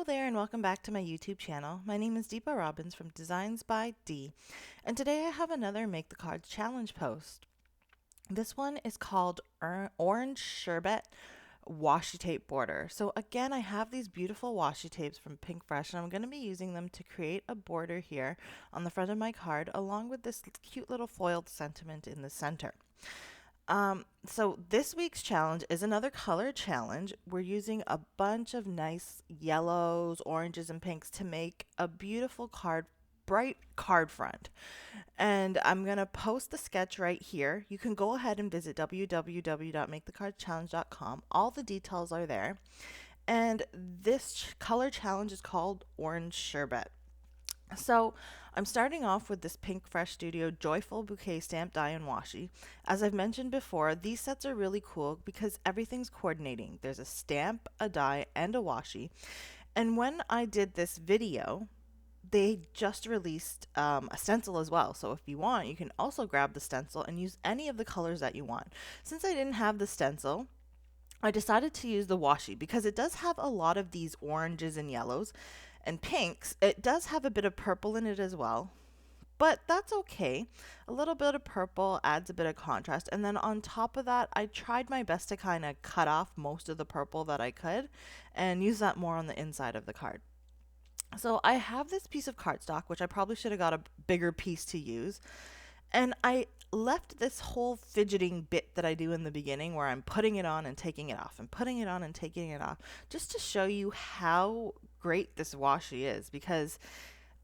there and welcome back to my YouTube channel. My name is Deepa Robbins from Designs by D, and today I have another Make the Cards Challenge post. This one is called Orange Sherbet Washi Tape Border. So again, I have these beautiful washi tapes from PinkFresh, and I'm going to be using them to create a border here on the front of my card, along with this cute little foiled sentiment in the center. So this week's challenge is another color challenge. We're using a bunch of nice yellows, oranges, and pinks to make a beautiful bright card front. And I'm going to post the sketch right here. You can go ahead and visit www.makethecardchallenge.com. All the details are there. And this color challenge is called Orange Sherbet. So I'm starting off with this PinkFresh Studio Joyful Bouquet Stamp Die and Washi. As I've mentioned before, these sets are really cool because everything's coordinating. There's a stamp, a die, and a washi. And when I did this video, they just released a stencil as well. So if you want, you can also grab the stencil and use any of the colors that you want. Since I didn't have the stencil, I decided to use the washi because it does have a lot of these oranges and yellows and pinks. It does have a bit of purple in it as well, but that's okay. A little bit of purple adds a bit of contrast. And then on top of that, I tried my best to kind of cut off most of the purple that I could and use that more on the inside of the card. So I have this piece of cardstock, which I probably should have got a bigger piece to use. And I left this whole fidgeting bit that I do in the beginning where I'm putting it on and taking it off and putting it on and taking it off, just to show you how great this washi is, because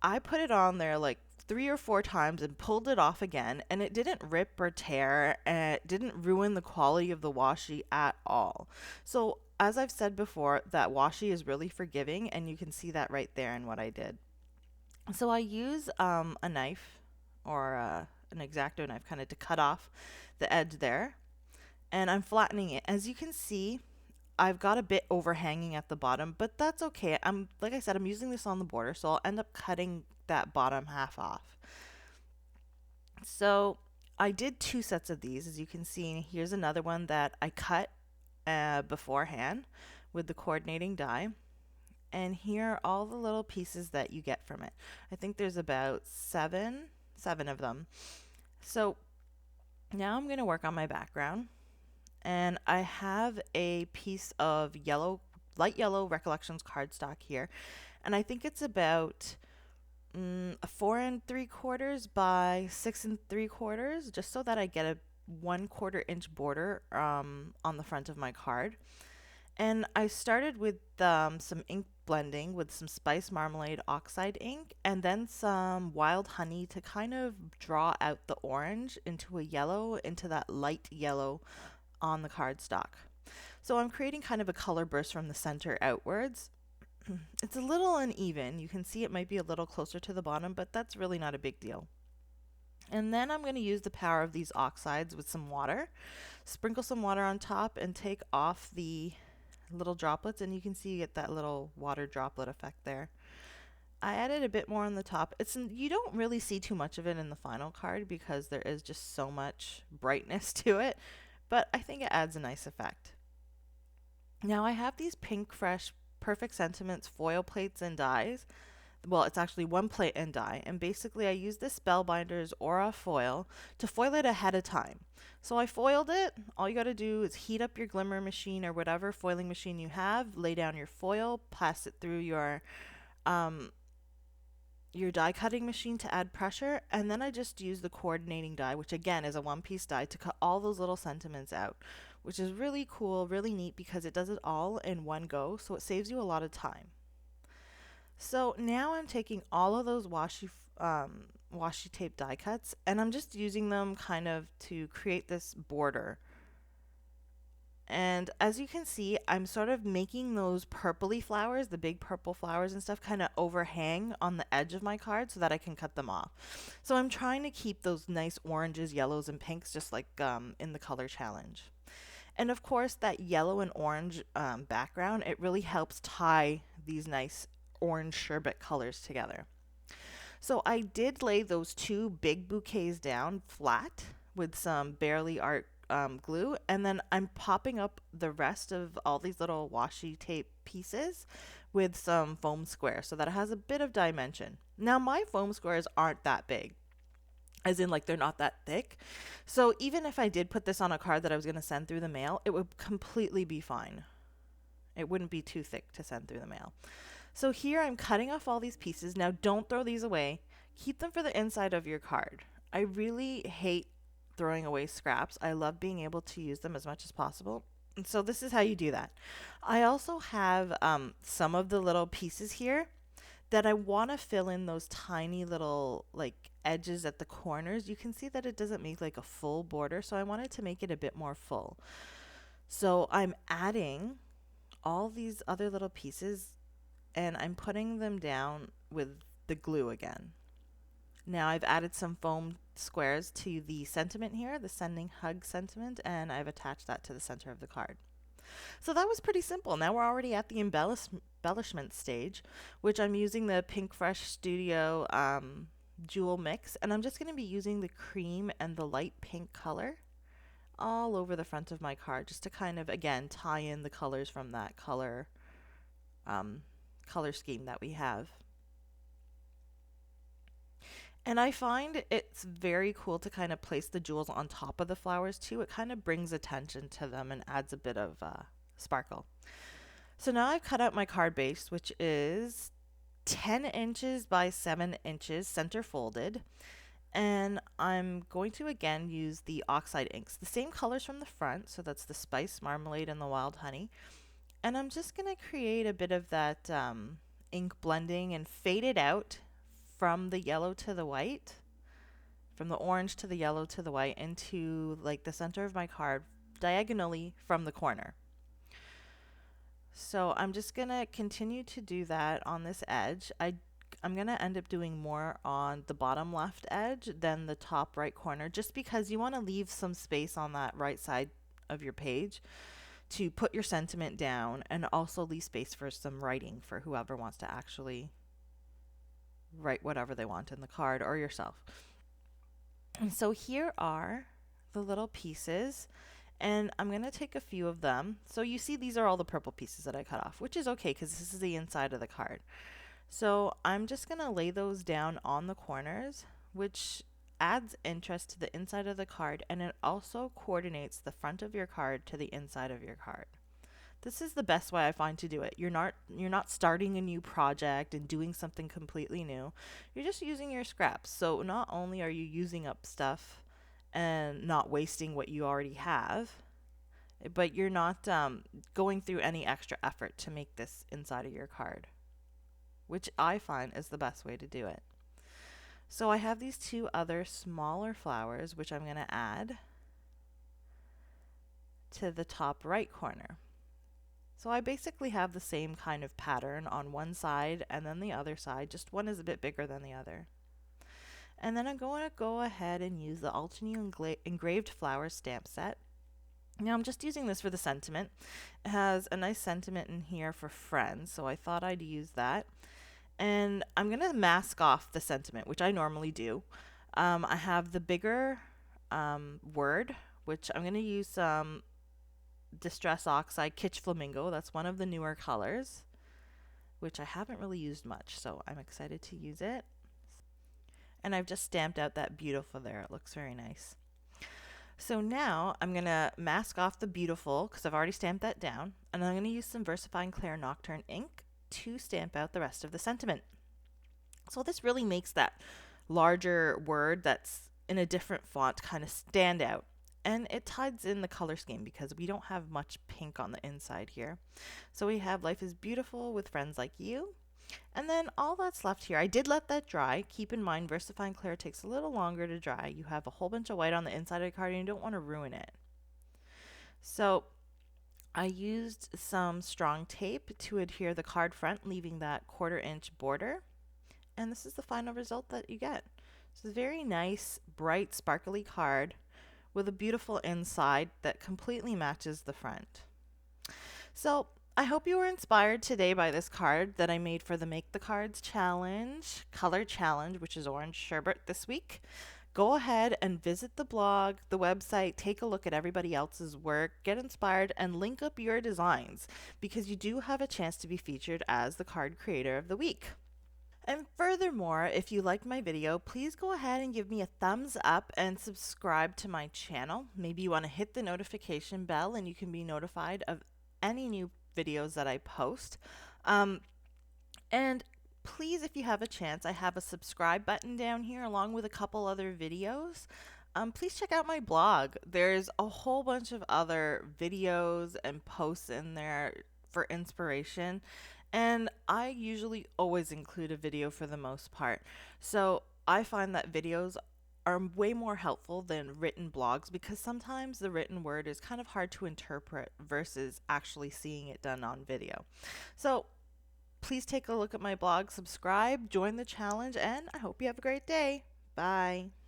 I put it on there like 3 or 4 times and pulled it off again, and it didn't rip or tear, and it didn't ruin the quality of the washi at all. So as I've said before, that washi is really forgiving, and you can see that right there in what I did. So I use a knife or an X-Acto knife kind of to cut off the edge there, and I'm flattening it. As you can see, I've got a bit overhanging at the bottom, but that's okay. Like I said, I'm using this on the border, so I'll end up cutting that bottom half off. So I did 2 sets of these. As you can see, here's another one that I cut beforehand with the coordinating die. And here are all the little pieces that you get from it. I think there's about seven of them. So now I'm going to work on my background. And I have a piece of light yellow Recollections cardstock here. And I think it's about 4 3/4 by 6 3/4, just so that I get a 1/4 inch border on the front of my card. And I started with some ink blending with some Spice Marmalade Oxide ink and then some Wild Honey to kind of draw out the orange into a yellow, into that light yellow on the cardstock. So I'm creating kind of a color burst from the center outwards. It's a little uneven. You can see it might be a little closer to the bottom, but that's really not a big deal. And then I'm going to use the power of these oxides with some water, sprinkle some water on top, and take off the little droplets, and you can see you get that little water droplet effect there. I added a bit more on the top. You don't really see too much of it in the final card because there is just so much brightness to it, but I think it adds a nice effect. Now I have these PinkFresh Perfect Sentiments foil plates and dies. Well, it's actually one plate and die, and basically I use this Spellbinders Aura foil to foil it ahead of time. So I foiled it. All you got to do is heat up your glimmer machine or whatever foiling machine you have, lay down your foil, pass it through your die cutting machine to add pressure, and then I just use the coordinating die, which again is a 1-piece die, to cut all those little sentiments out, which is really cool, really neat, because it does it all in one go, so it saves you a lot of time. So now I'm taking all of those washi tape die cuts, and I'm just using them kind of to create this border. And as you can see, I'm sort of making those purpley flowers, the big purple flowers and stuff, kind of overhang on the edge of my card so that I can cut them off. So I'm trying to keep those nice oranges, yellows, and pinks, just like in the color challenge. And of course, that yellow and orange background, it really helps tie these nice orange sherbet colors together. So I did lay those 2 big bouquets down flat with some Barely Art glue, and then I'm popping up the rest of all these little washi tape pieces with some foam squares so that it has a bit of dimension. Now my foam squares aren't that big, as in like they're not that thick. So even if I did put this on a card that I was going to send through the mail, it would completely be fine. It wouldn't be too thick to send through the mail. So here I'm cutting off all these pieces. Now don't throw these away. Keep them for the inside of your card. I really hate throwing away scraps. I love being able to use them as much as possible. And so this is how you do that. I also have some of the little pieces here that I want to fill in those tiny little like edges at the corners. You can see that it doesn't make like a full border, so I wanted to make it a bit more full. So I'm adding all these other little pieces and I'm putting them down with the glue again. Now I've added some foam squares to the sentiment here, the sending hug sentiment, and I've attached that to the center of the card. So that was pretty simple. Now we're already at the embellishment stage, which I'm using the PinkFresh Studio jewel mix, and I'm just going to be using the cream and the light pink color all over the front of my card, just to kind of, again, tie in the colors from that color scheme that we have. And I find it's very cool to kind of place the jewels on top of the flowers too. It kind of brings attention to them and adds a bit of sparkle. So now I've cut out my card base, which is 10 inches by 7 inches center folded. And I'm going to again use the oxide inks, the same colors from the front. So that's the spice, marmalade, and the wild honey. And I'm just going to create a bit of that ink blending and fade it out from the yellow to the white, from the orange to the yellow to the white, into like the center of my card diagonally from the corner. So I'm just going to continue to do that on this edge. I'm going to end up doing more on the bottom left edge than the top right corner, just because you want to leave some space on that right side of your page to put your sentiment down, and also leave space for some writing for whoever wants to actually write whatever they want in the card, or yourself. And so here are the little pieces, and I'm going to take a few of them. So you see these are all the purple pieces that I cut off, which is okay because this is the inside of the card. So I'm just going to lay those down on the corners, which adds interest to the inside of the card, and it also coordinates the front of your card to the inside of your card. This is the best way I find to do it. You're not starting a new project and doing something completely new. You're just using your scraps. So not only are you using up stuff and not wasting what you already have, but you're not going through any extra effort to make this inside of your card, which I find is the best way to do it. So I have these two other smaller flowers, which I'm going to add to the top right corner. So I basically have the same kind of pattern on one side and then the other side, just one is a bit bigger than the other. And then I'm going to go ahead and use the Altenew engraved flowers stamp set. Now I'm just using this for the sentiment. It has a nice sentiment in here for friends, so I thought I'd use that. And I'm going to mask off the sentiment, which I normally do. I have the bigger word, which I'm going to use some Distress Oxide Kitsch Flamingo. That's one of the newer colors, which I haven't really used much, so I'm excited to use it. And I've just stamped out that beautiful there. It looks very nice. So now I'm going to mask off the beautiful because I've already stamped that down, and I'm going to use some VersaFine Clair Nocturne ink to stamp out the rest of the sentiment. So this really makes that larger word that's in a different font kind of stand out. And it ties in the color scheme because we don't have much pink on the inside here. So we have Life is Beautiful with Friends Like You. And then all that's left here, I did let that dry. Keep in mind, VersaFine Clair takes a little longer to dry. You have a whole bunch of white on the inside of the card and you don't want to ruin it. So I used some strong tape to adhere the card front, leaving that 1/4 inch border. And this is the final result that you get. It's a very nice, bright, sparkly card with a beautiful inside that completely matches the front. So I hope you were inspired today by this card that I made for the Make the Cards Challenge, Color Challenge, which is Orange Sherbet this week. Go ahead and visit the blog, the website, take a look at everybody else's work, get inspired, and link up your designs because you do have a chance to be featured as the card creator of the week. And furthermore, if you liked my video, please go ahead and give me a thumbs up and subscribe to my channel. Maybe you want to hit the notification bell and you can be notified of any new videos that I post. And please, if you have a chance, I have a subscribe button down here along with a couple other videos. Please check out my blog. There's a whole bunch of other videos and posts in there for inspiration. And I usually always include a video for the most part. So I find that videos are way more helpful than written blogs because sometimes the written word is kind of hard to interpret versus actually seeing it done on video. So please take a look at my blog, subscribe, join the challenge, and I hope you have a great day. Bye.